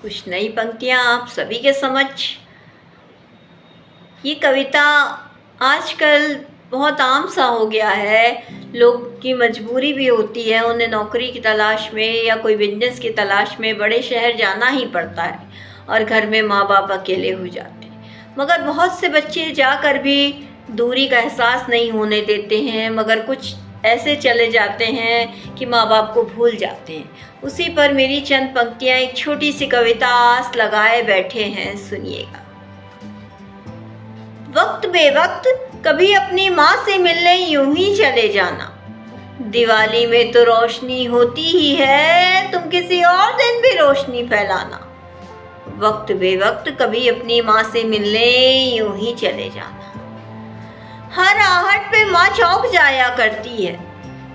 कुछ नई पंक्तियाँ आप सभी के समक्ष। ये कविता आजकल बहुत आम सा हो गया है। लोग की मजबूरी भी होती है, उन्हें नौकरी की तलाश में या कोई बिजनेस की तलाश में बड़े शहर जाना ही पड़ता है और घर में माँ बाप अकेले हो जाते हैं। मगर बहुत से बच्चे जाकर भी दूरी का एहसास नहीं होने देते हैं, मगर कुछ ऐसे चले जाते हैं कि माँ बाप को भूल जाते हैं। उसी पर मेरी चंद पंक्तियाँ, एक छोटी सी कविता आस लगाए बैठे हैं, सुनिएगा। वक्त बेवक्त कभी अपनी माँ से मिलने यूं ही चले जाना, दिवाली में तो रोशनी होती ही है, तुम किसी और दिन भी रोशनी फैलाना। वक्त बेवक्त कभी अपनी माँ से मिलने यूं ही चले जाना। हर आहट पे माँ चौंक जाया करती है,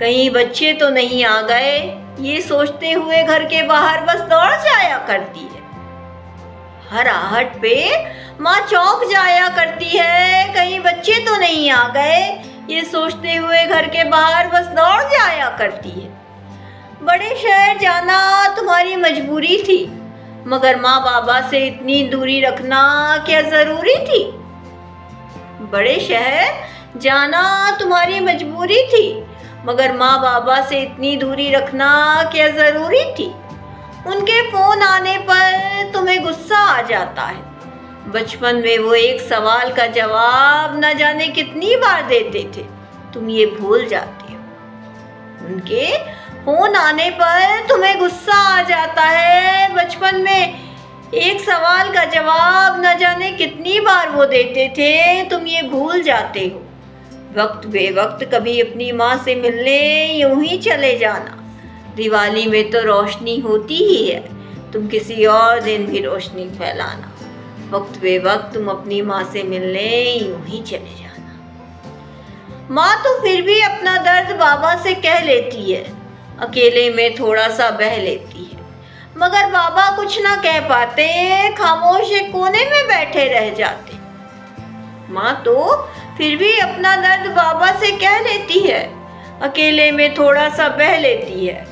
कहीं बच्चे तो नहीं आ गए, ये सोचते हुए घर के बाहर बस दौड़ जाया करती है। हर आहट पे माँ चौंक जाया करती है, कहीं बच्चे तो नहीं आ गए, ये सोचते हुए घर के बाहर बस दौड़ जाया करती है। बड़े शहर जाना तुम्हारी मजबूरी थी, मगर माँ बाबा से इतनी दूरी रखना क्या जरूरी थी। बड़े शहर जाना तुम्हारी मजबूरी थी, मगर माँ बाबा से इतनी दूरी रखना क्या ज़रूरी थी। उनके फ़ोन आने पर तुम्हें गुस्सा आ जाता है, बचपन में वो एक सवाल का जवाब न जाने कितनी बार देते थे, तुम ये भूल जाते हो। उनके फ़ोन आने पर तुम्हें गुस्सा आ जाता है, बचपन में एक सवाल का जवाब न जाने कितनी बार वो देते थे, तुम ये भूल जाते हो। वक्त बेवक्त कभी अपनी माँ से मिलने यूं ही चले जाना, दिवाली में तो रोशनी होती ही है, तुम किसी और दिन भी रोशनी फैलाना। वक्त बेवक्त तुम अपनी माँ से मिलने यूं ही चले जाना। माँ तो फिर भी अपना दर्द बाबा से कह लेती है, अकेले में थोड़ा सा बह लेती है, मगर बाबा कुछ ना कह पाते, खामोश एक कोने में बैठे रह जाते। माँ तो फिर भी अपना दर्द बाबा से कह लेती है, अकेले में थोड़ा सा बह लेती है,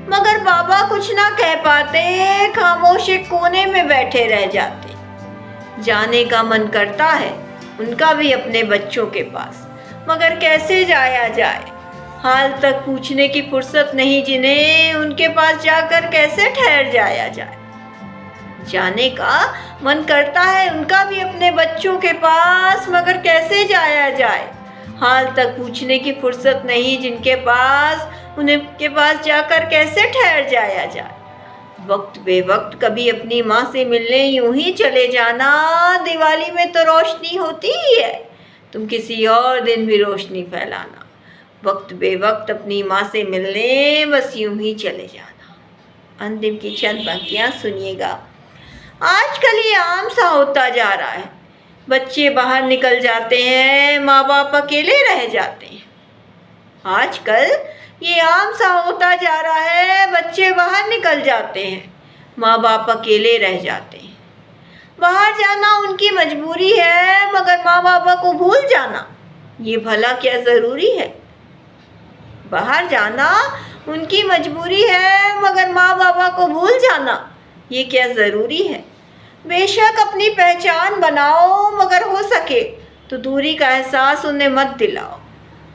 मगर बाबा कुछ ना कह पाते, खामोश एक कोने में बैठे रह जाते। जाने का मन करता है उनका भी अपने बच्चों के पास, मगर कैसे जाया जाए, हाल तक पूछने की फुर्सत नहीं जिन्हें, उनके पास जाकर कैसे ठहर जाया जाए। जाने का मन करता है उनका भी अपने बच्चों के पास, मगर कैसे जाया जाए, हाल तक पूछने की फुर्सत नहीं जिनके पास, उनके पास जाकर कैसे ठहर जाया जाए। वक्त बेवक्त कभी अपनी माँ से मिलने यूं ही चले जाना, दिवाली में तो रोशनी होती ही है, तुम किसी और दिन भी रोशनी फैलाना। वक्त बेवक्त अपनी माँ से मिलने बस यूं ही चले जाना। अंतिम की चंद पंक्तियाँ सुनिएगा। आजकल ये आम सा होता जा रहा है, बच्चे बाहर निकल जाते हैं, माँ बाप अकेले रह जाते हैं। आजकल ये आम सा होता जा रहा है, बच्चे बाहर निकल जाते हैं, माँ बाप अकेले रह जाते हैं। बाहर जाना उनकी मजबूरी है, मगर माँ बाबा को भूल जाना ये भला क्या ज़रूरी है। बाहर जाना उनकी मजबूरी है, मगर माँ बाबा को भूल जाना ये क्या ज़रूरी है। बेशक अपनी पहचान बनाओ, मगर हो सके तो दूरी का एहसास उन्हें मत दिलाओ।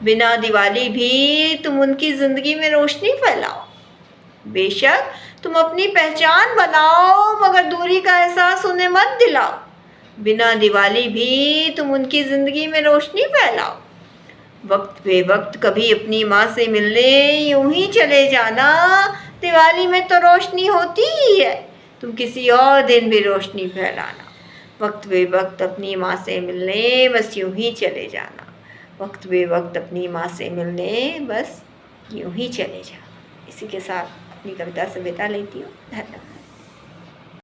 बिना दिवाली भी तुम उनकी ज़िंदगी में रोशनी फैलाओ। बेशक तुम अपनी पहचान बनाओ, मगर दूरी का एहसास उन्हें मत दिलाओ। बिना दिवाली भी तुम उनकी ज़िंदगी में रोशनी फैलाओ। वक्त बेवक्त कभी अपनी माँ से मिलने यूं ही चले जाना, दिवाली में तो रोशनी होती ही है, तुम किसी और दिन भी रोशनी फैलाना। वक्त बेवक्त अपनी माँ से मिलने बस यूं ही चले जाना। वक्त बेवक्त अपनी माँ से मिलने बस यूं ही चले जाना। इसी के साथ अपनी कविता से विदा लेती हूँ। धन्यवाद।